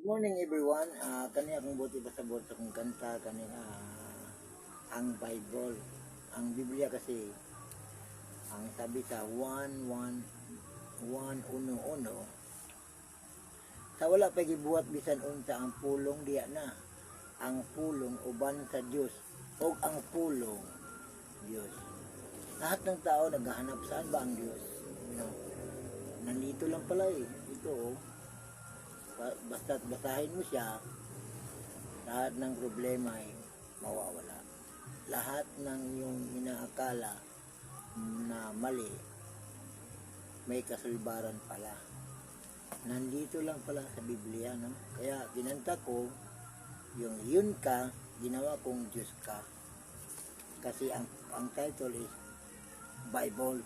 Morning everyone. Kani akong buti pasabot sa kong kanta kani ang Bible. Ang Biblia kasi ang sabi sa 1:1:1 sa wala pa gibuhat bisan unsa ang pulong diya na. Ang pulong uban sa Dios o ang pulong Dios. Lahat ng tao naghahanap saan ba ang Dios? Nandito lang pala ito basta't basahin mo siya, lahat ng problema ay mawawala. Lahat ng yung inaakala na mali, may kasulbaran pala. Nandito lang pala sa Biblia, no? Kaya kinanta ko, yung yun ka, ginawa kong Diyos ka. Kasi ang title is Bible.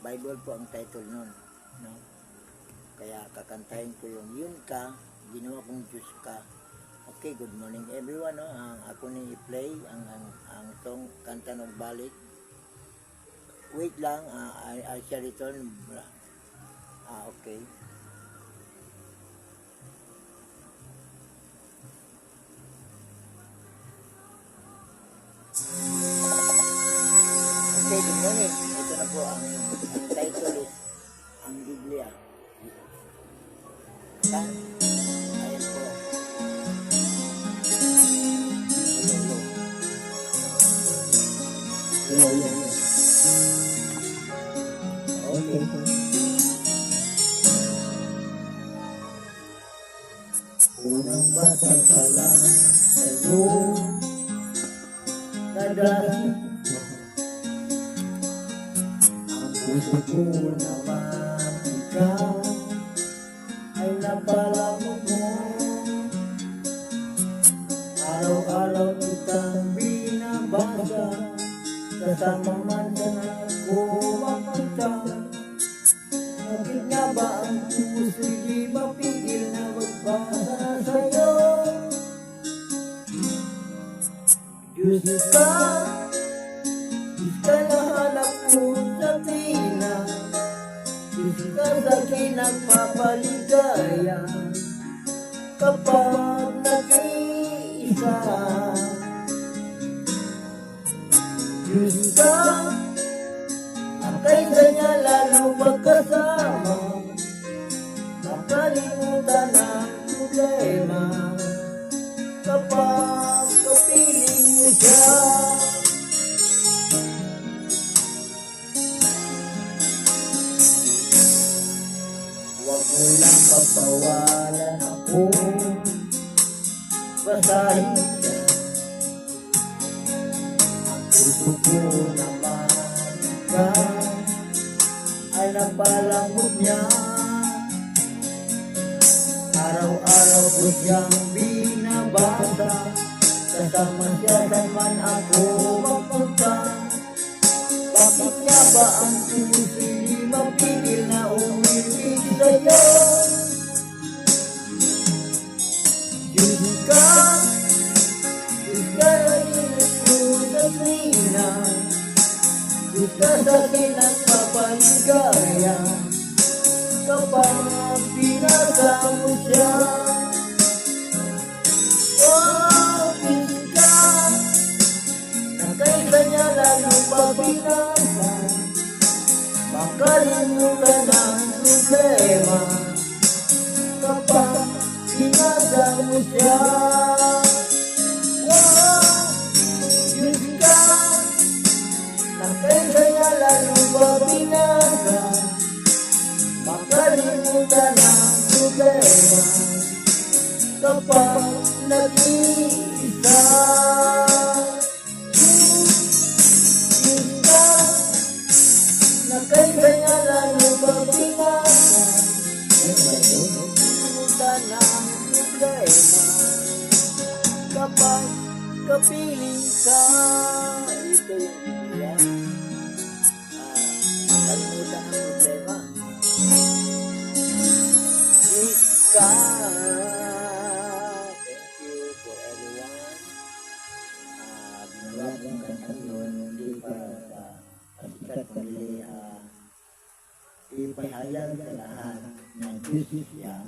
Bible po ang title nun, no? Kaya kakantahin ko yung yun ka, ginawa kong Diyos ka. Okay, good morning everyone. No? Ako ni i-play ang song Kanta ng Balik. Wait lang, I shall return. Okay. Okay, good morning. Ito na po ang title is ang Biblia. Ayan po. Hello. Okay. Unang basa pa lang sa iyo nagdaan ang puso ko naman ikaw ay napalamog mo. Araw-araw kitang binabasa, kasama man sana ako mapunta. Bakit nga ba ang puso di mapigil na magbasa sa'yo? Diyos ka, Diyos ka na hanap ko sa tina. Diyos ka sa kinagpapaligaya kapag nag-iisa. Diyos ka, ang kaysa niya lalo magkasama, makalimutan ang problema kapag kapiling mo siya. Huwag mo lang pagpawalan ako, basahin siya. Ang puso ko naman ka ay napalamog niya. Araw-araw ko siyang binabasa, kasama siya saan man ako mapunta. Bakit nga ba ang puso di mapigil na umibig sa'yo? Diyos ka, Diyos ka na init ko sa tina. Diyos ka sa kinagpapaligaya kapag pinasa mo siya. Oh, Diyos ka, na kaysa niya lalo pabinasa, makalimutan ang problema kapag pinasa mo siya. Oh, Diyos ka, na kaysa niya lalo pabinasa, makalimutan ang problema kapag nag-iisa. Diyos ka, na kaysa niya lalo pabinasa, makalimutan ang problema kapag kapiling ka. Ito yung Biblia. Makalimutan ang problema. Diyos ka. Thank you for everyone. Ginawa kong kantang yun, hindi para sa kasikat, kundi ipahayag sa lahat ng Diyos siya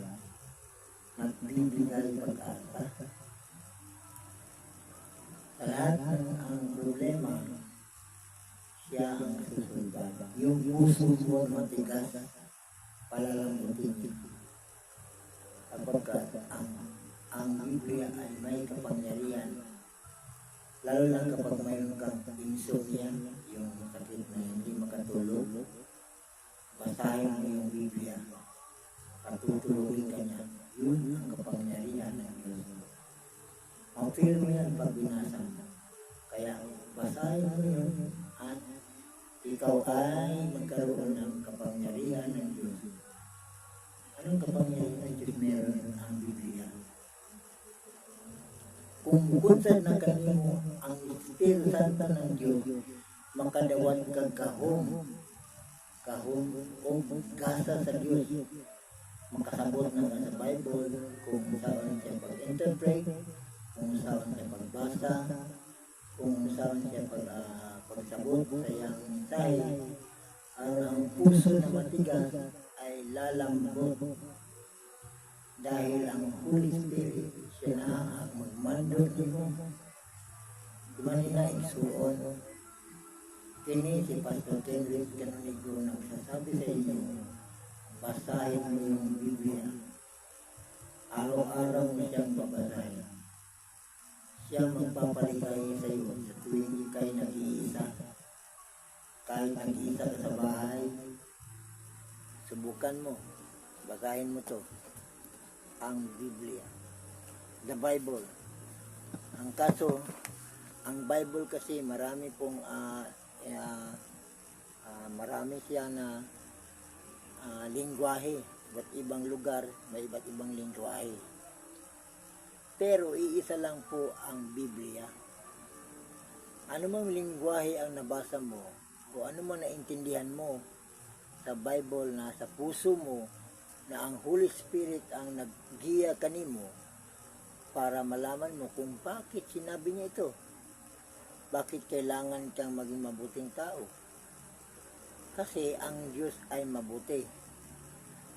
biblical pag-asa. Sa lahat ng ang problema, siya ang susundan. Yung puso mo matigas, palalambutin. Kapagkat ang Biblia ay may kapangyarihan, lalo lang kapag mayroon kang insomnia, yung sakit na hindi makatulog, basahin mo yung Biblia, patutulogin ka niya, yun ang kapangyarihan ng Diyos. Ang feel mo yan pag binasa mo. Kaya basahin mo yun at ikaw ay magkaroon ng kapangyarihan ng Diyos. Anong kapangyarihan ng Diyos meron ang Biblia? Kung bukod na kanimo ang Espiritu Santo ng Diyos, makadawat kag kahom o gasa sa Diyos, makasabot na sa Bible, kung saan siya pag-interpret, kung saan siya pagbasa, kung saan siya pagsabot sa iyang mensahe, ang puso na matigas ay lalambot dahil ang Holy Spirit siya na ang magmandot nimo. Kumanina igsuon kini si Pastor Kendrick Canonigo na sasabi sa inyo, basahin mo yung Biblia, araw-araw na siyang babasahin. Siya magpapaligay sa iyo sa tuwing ikay nag-iisa. Kahit nag-iisa ka sa bahay, subukan mo, basahin mo to, ang Biblia, the Bible. Ang kaso, ang Bible kasi marami pong marami siya na lingwahe. Iba't ibang lugar, may iba't ibang lingwahe. Pero iisa lang po ang Biblia. Ano mang lingwahe ang nabasa mo, o ano mang naintindihan mo sa Bible na sa puso mo, na ang Holy Spirit ang naggiya kanimo para malaman mo kung bakit sinabi niya ito. Bakit kailangan kang maging mabuting tao? Kasi ang Diyos ay mabuti.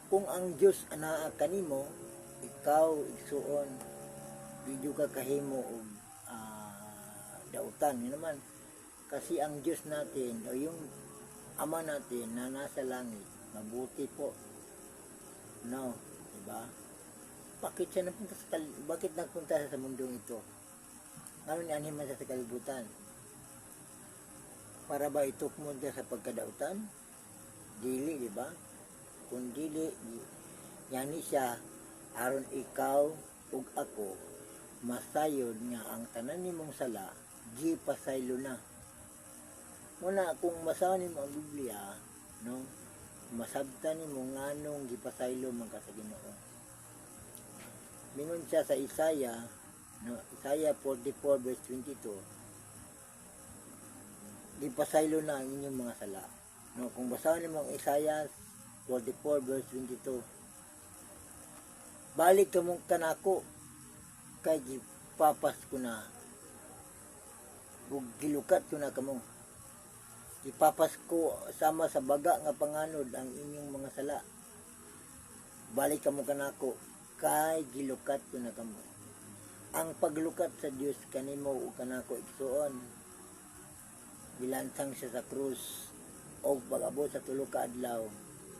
Kung ang Diyos anaa kanimo, ikaw igsuon, video ka kahimo og dautan, yun naman. Kasi ang Diyos natin, o yung Ama natin na nasa langit, mabuti po. No, diba? Bakit siya napunta bakit nagpunta sa mundong ito? Ngayon animan siya sa kalibutan. Para ba itok mo sa pagkadautan? Dili, diba? Kung dili, yani siya, aron ikaw ug ako, masayod nga ang tanan nimong sala, di pasaylo na. Muna, kung masawan mo ang Biblia, no, masabtan nimo nganong gipasaylo man ka sa Ginoo. Mingon siya sa Isaiah, no, Isaiah 44 verse 22. Gipasaylo na ang inyong mga sala. No, kung basahin mo ang Isaiah 44 verse 22. Balik ka mong kanako kay gipapas ko na. Ug gilukat ko na kamo. Ipapas ko sama sa baga nga panganod ang inyong mga sala. Balik kamo kanako kay gilukat ko na kamo. Ang paglukat sa Dios kanimo o kanako igsuon, gilansang siya sa krus o pag-abot sa tulo ka adlaw,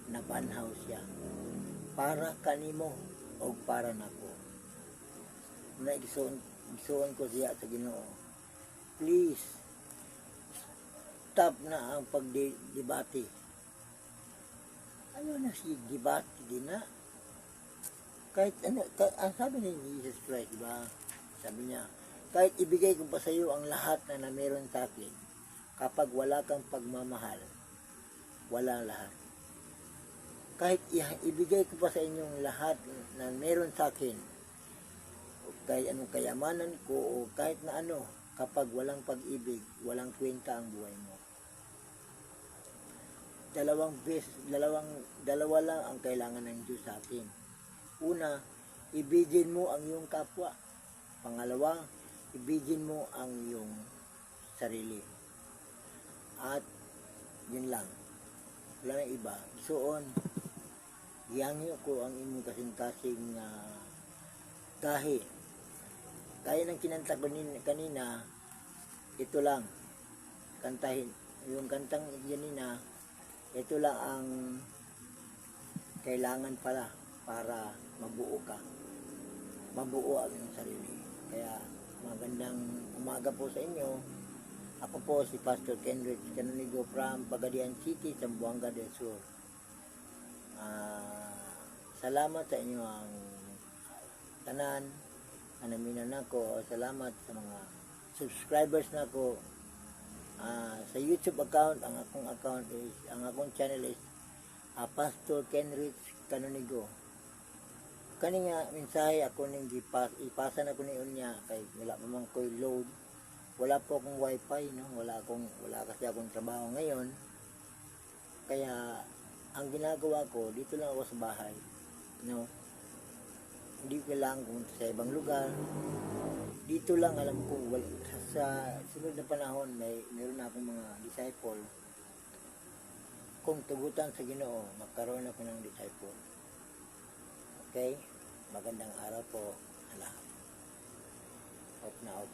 nabanhaw siya para kanimo o para nako. Na igsuon ko siya sa Ginoo. Please, stop na ang pagdebate. Ano na si debate din na? Kahit ano, ang sabi ni Jesus Christ, diba? Sabi niya, kahit ibigay ko pa sa iyo ang lahat na meron sa akin, kapag wala kang pagmamahal, wala lahat. Kahit ibigay ko pa sa inyong lahat na meron sa akin, kahit anong kayamanan ko, o kahit na ano, kapag walang pag-ibig, walang kwenta ang buhay mo. Dalawa lang ang kailangan ng Diyos sa atin. Una, ibigin mo ang iyong kapwa. Pangalawa, ibigin mo ang iyong sarili. At yun lang. Wala na iba. Soon, giyangyo ko ang inyong kasing-kasing kahit kaya ng kinanta ko kanina, ito lang, kantahin. Yung kantang kanina, ito lang ang kailangan pala para mabuo ka. Mabuo ang iyong sarili. Kaya magandang umaga po sa inyo. Ako po si Pastor Kenrich Canonigo from Pagadian City, Zamboanga del Sur. Salamat sa inyo ang tanan, anaminan nako. Salamat sa mga subscribers nako. Sa YouTube account, ang akong channel is Pastor Kenrich Canonigo. Kani nga mensahe ako ning ipasa na ko ni unya kay wala pa man koy load. Wala po akong wifi, no? Wala kasi akong trabaho ngayon. Kaya ang ginagawa ko, dito lang ako sa bahay, no? Hindi ko kailangan pumunta sa ibang lugar. Dito lang alam ko, sa sunod na panahon, meron na akong mga disciple. Kung tugutan sa Ginoo, magkaroon ako ng disciple. Okay? Magandang araw po sa lahat. Out na out.